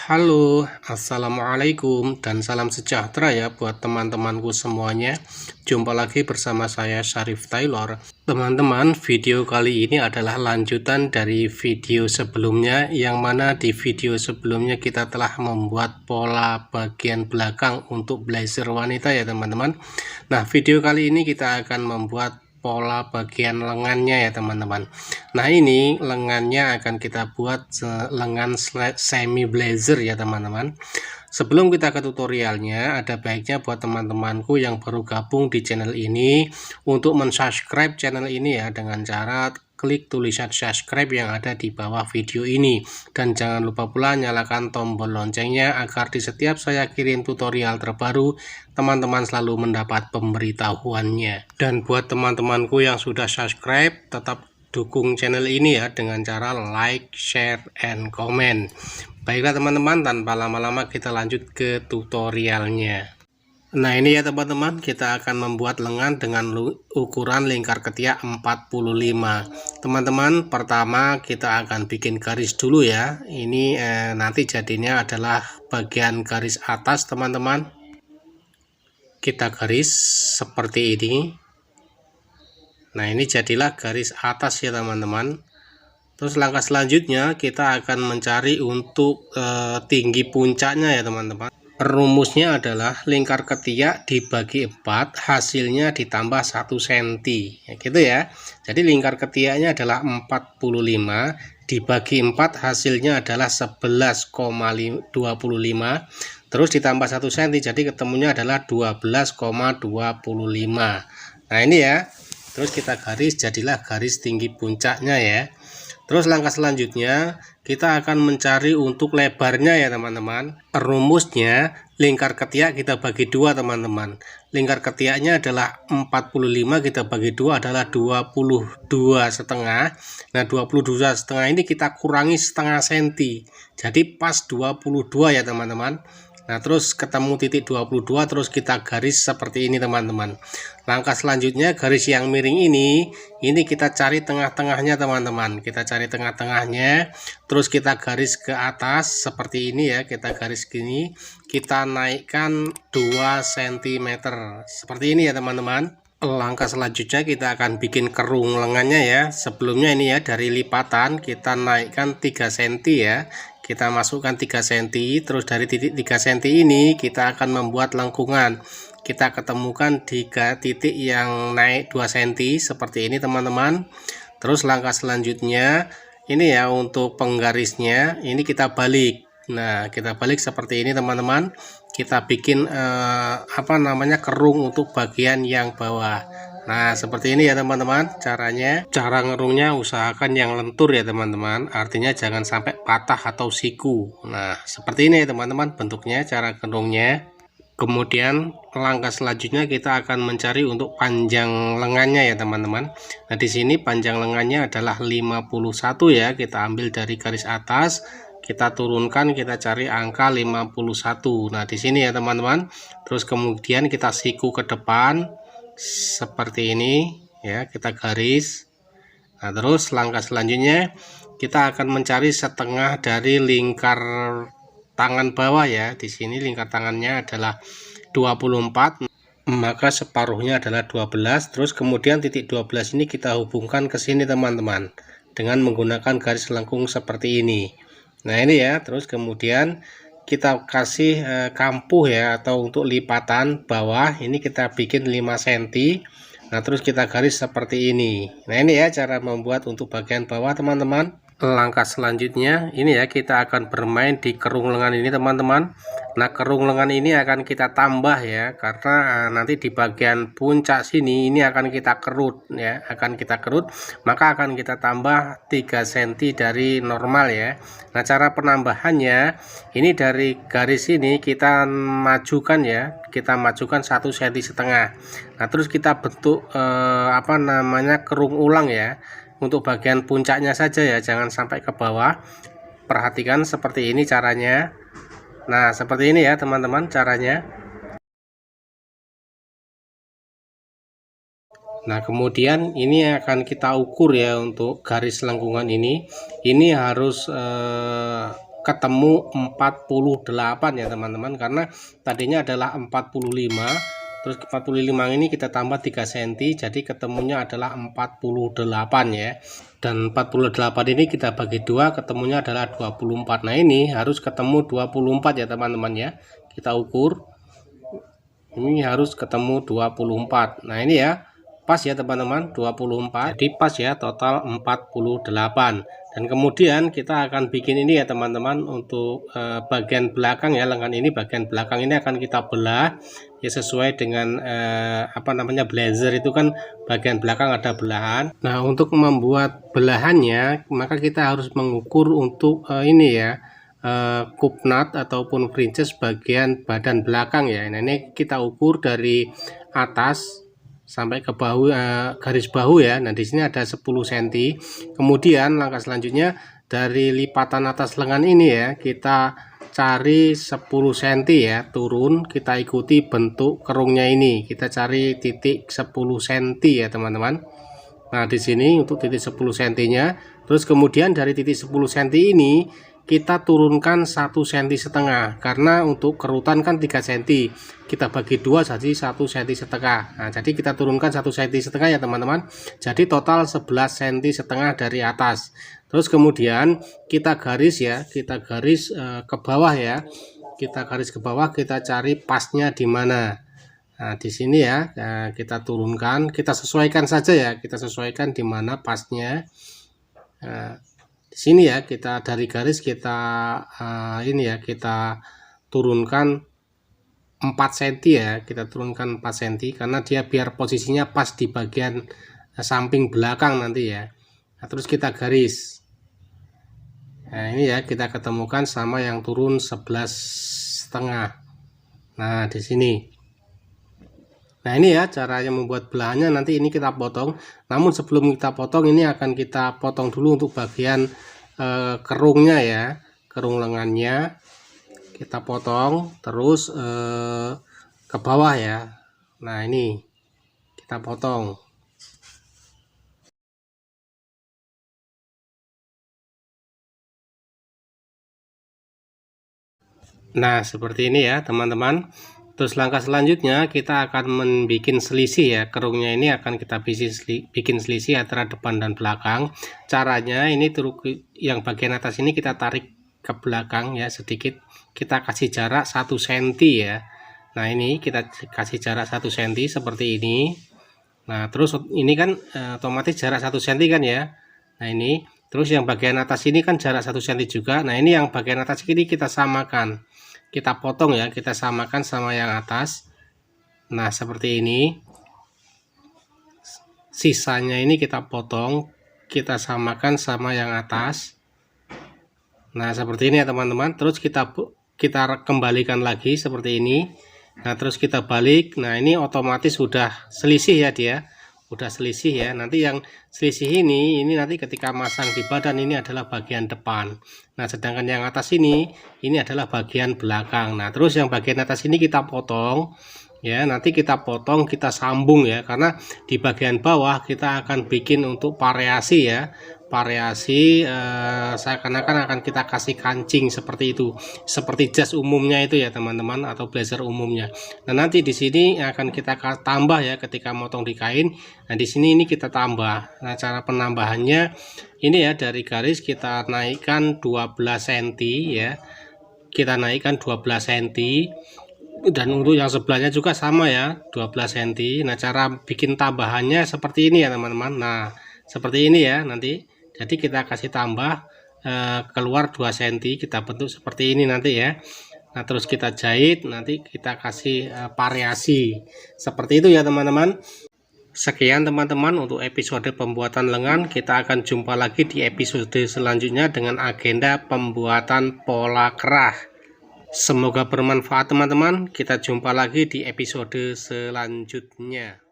Halo, assalamualaikum dan salam sejahtera ya buat teman-temanku semuanya. Jumpa lagi bersama saya Syarif Taylor. Teman-teman, video kali ini adalah lanjutan dari video sebelumnya, yang mana di video sebelumnya kita telah membuat pola bagian belakang untuk blazer wanita ya teman-teman. Nah, video kali ini kita akan membuat pola bagian lengannya ya teman-teman. Nah, ini lengannya akan kita buat lengan semi blazer ya teman-teman. Sebelum kita ke tutorialnya, ada baiknya buat teman-temanku yang baru gabung di channel ini untuk mensubscribe channel ini ya, dengan cara klik tulisan subscribe yang ada di bawah video ini, dan jangan lupa pula nyalakan tombol loncengnya agar di setiap saya kirim tutorial terbaru teman-teman selalu mendapat pemberitahuannya. Dan buat teman-temanku yang sudah subscribe, tetap dukung channel ini ya dengan cara like, share, and comment. Baiklah teman-teman, tanpa lama-lama kita lanjut ke tutorialnya. Nah, ini ya teman-teman, kita akan membuat lengan dengan ukuran lingkar ketiak 45. Teman-teman, pertama kita akan bikin garis dulu ya. Ini nanti jadinya adalah bagian garis atas teman-teman. Kita garis seperti ini. Nah, ini jadilah garis atas ya teman-teman. Terus langkah selanjutnya kita akan mencari untuk tinggi puncaknya ya teman-teman. Rumusnya adalah lingkar ketiak dibagi 4, hasilnya ditambah 1 cm ya, gitu ya. Jadi lingkar ketiaknya adalah 45, dibagi 4 hasilnya adalah 11,25, terus ditambah 1 cm, jadi ketemunya adalah 12,25. Nah, ini ya. Terus kita garis, jadilah garis tinggi puncaknya ya. Terus langkah selanjutnya kita akan mencari untuk lebarnya ya teman-teman. Rumusnya lingkar ketiak kita bagi 2 teman-teman. Lingkar ketiaknya adalah 45, kita bagi 2 adalah 22,5. Nah, 22,5 ini kita kurangi setengah senti. Jadi pas 22 ya teman-teman. Nah, terus ketemu titik 22, terus kita garis seperti ini teman-teman. Langkah selanjutnya garis yang miring ini kita cari tengah-tengahnya teman-teman. Kita cari tengah-tengahnya, terus kita garis ke atas seperti ini ya. Kita garis gini, kita naikkan 2 cm seperti ini ya teman-teman. Langkah selanjutnya kita akan bikin kerung lengannya ya. Sebelumnya ini ya, dari lipatan kita naikkan 3 cm ya. Kita masukkan 3 cm, terus dari titik 3 cm ini kita akan membuat lengkungan. Kita ketemukan 3 titik yang naik 2 cm seperti ini teman-teman. Terus langkah selanjutnya ini ya, untuk penggarisnya ini kita balik. Nah, kita balik seperti ini teman-teman. Kita bikin kerung untuk bagian yang bawah. Nah, seperti ini ya teman-teman caranya. Cara ngerungnya usahakan yang lentur ya teman-teman, artinya jangan sampai patah atau siku. Nah, seperti ini ya teman-teman bentuknya, cara ngerungnya. Kemudian langkah selanjutnya kita akan mencari untuk panjang lengannya ya teman-teman. Nah, di sini panjang lengannya adalah 51 ya. Kita ambil dari garis atas, kita turunkan, kita cari angka 51. Nah, di sini ya teman-teman. Terus kemudian kita siku ke depan seperti ini ya, kita garis. Nah, terus langkah selanjutnya kita akan mencari setengah dari lingkar tangan bawah ya. Di sini lingkar tangannya adalah 24, maka separuhnya adalah 12. Terus kemudian titik 12 ini kita hubungkan ke sini teman-teman dengan menggunakan garis lengkung seperti ini. Nah, ini ya. Terus kemudian kita kasih kampuh ya, atau untuk lipatan bawah ini kita bikin 5 cm. Nah, terus kita garis seperti ini. Nah, ini ya cara membuat untuk bagian bawah teman-teman. Langkah selanjutnya ini ya, kita akan bermain di kerung lengan ini teman-teman. Nah, kerung lengan ini akan kita tambah ya, karena nanti di bagian puncak sini ini akan kita kerut ya, maka akan kita tambah 3 cm dari normal ya. Nah, cara penambahannya ini dari garis ini kita majukan ya, kita majukan 1,5 cm. Nah, terus kita bentuk kerung ulang ya, untuk bagian puncaknya saja ya, jangan sampai ke bawah. Perhatikan seperti ini caranya. Nah, seperti ini ya teman-teman caranya. Nah, kemudian ini akan kita ukur ya untuk garis lengkungan ini. Ini harus ketemu 48 ya teman-teman, karena tadinya adalah 45, terus 45 ini kita tambah 3 cm, jadi ketemunya adalah 48 ya. Dan 48 ini kita bagi 2, ketemunya adalah 24. Nah ini harus ketemu 24 ya teman-teman ya. Kita ukur, ini harus ketemu 24. Nah ini ya, pas ya teman-teman, 24, jadi pas ya, total 48. Dan kemudian kita akan bikin ini ya teman-teman, untuk bagian belakang ya, lengan ini, bagian belakang ini akan kita belah ya, sesuai dengan apa namanya, blazer itu kan bagian belakang ada belahan. Nah untuk membuat belahannya, maka kita harus mengukur untuk ini ya, cup nut ataupun princess bagian badan belakang ya. Nah ini kita ukur dari atas sampai ke bahu, garis bahu ya. Nah di sini ada 10 cm. Kemudian langkah selanjutnya, dari lipatan atas lengan ini ya, kita cari 10 cm ya, turun, kita ikuti bentuk kerungnya ini, kita cari titik 10 cm ya teman-teman. Nah di sini untuk titik 10 cm nya, terus kemudian dari titik 10 cm ini kita turunkan 1,5 cm, karena untuk kerutan kan 3 cm, kita bagi 2 jadi 1,5 cm. Nah jadi kita turunkan 1,5 cm ya teman-teman, jadi total 11,5 cm dari atas. Terus kemudian kita garis ya, kita garis ke bawah ya, kita garis ke bawah, kita cari pasnya di mana. Nah di sini ya, kita turunkan, kita sesuaikan saja ya, kita sesuaikan di mana pasnya. Di sini ya, kita dari garis kita ini ya, kita turunkan 4 cm ya, kita turunkan 4 cm, karena dia biar posisinya pas di bagian samping belakang nanti ya. Nah, terus kita garis. Nah ini ya, kita ketemukan sama yang turun 11,5. Nah di sini. Nah ini ya caranya membuat belahannya, nanti ini kita potong. Namun sebelum kita potong, ini akan kita potong dulu untuk bagian kerungnya ya, kerung lengannya kita potong terus ke bawah ya. Nah ini kita potong. Nah seperti ini ya teman-teman. Terus langkah selanjutnya kita akan membuat selisih ya, kerungnya ini akan kita bikin selisih antara depan dan belakang. Caranya ini, yang bagian atas ini kita tarik ke belakang ya sedikit, kita kasih jarak 1 cm ya. Nah ini kita kasih jarak 1 cm seperti ini. Nah terus ini kan otomatis jarak 1 cm kan ya. Nah ini terus yang bagian atas ini kan jarak 1 cm juga. Nah ini yang bagian atas ini kita samakan, kita potong ya, kita samakan sama yang atas. Nah seperti ini, sisanya ini kita potong, kita samakan sama yang atas. Nah seperti ini ya teman-teman. Terus kita kembalikan lagi seperti ini. Nah terus kita balik. Nah ini otomatis sudah selisih ya, dia udah selisih ya. Nanti yang selisih ini nanti ketika masang di badan ini adalah bagian depan. Nah sedangkan yang atas ini adalah bagian belakang. Nah terus yang bagian atas ini kita potong ya, nanti kita potong, kita sambung ya, karena di bagian bawah kita akan bikin untuk variasi ya, variasi seakan-akan akan kita kasih kancing seperti itu, seperti jas umumnya itu ya teman-teman, atau blazer umumnya. Nah nanti di sini akan kita tambah ya ketika motong di kain. Nah di sini ini kita tambah. Nah cara penambahannya ini ya, dari garis kita naikkan 12 cm ya, kita naikkan 12 cm. Dan untuk yang sebelahnya juga sama ya, 12 cm. Nah cara bikin tambahannya seperti ini ya teman-teman. Nah seperti ini ya nanti. Jadi kita kasih tambah keluar 2 cm, kita bentuk seperti ini nanti ya. Nah terus kita jahit, nanti kita kasih variasi seperti itu ya teman-teman. Sekian teman-teman untuk episode pembuatan lengan. Kita akan jumpa lagi di episode selanjutnya dengan agenda pembuatan pola kerah. Semoga bermanfaat teman-teman. Kita jumpa lagi di episode selanjutnya.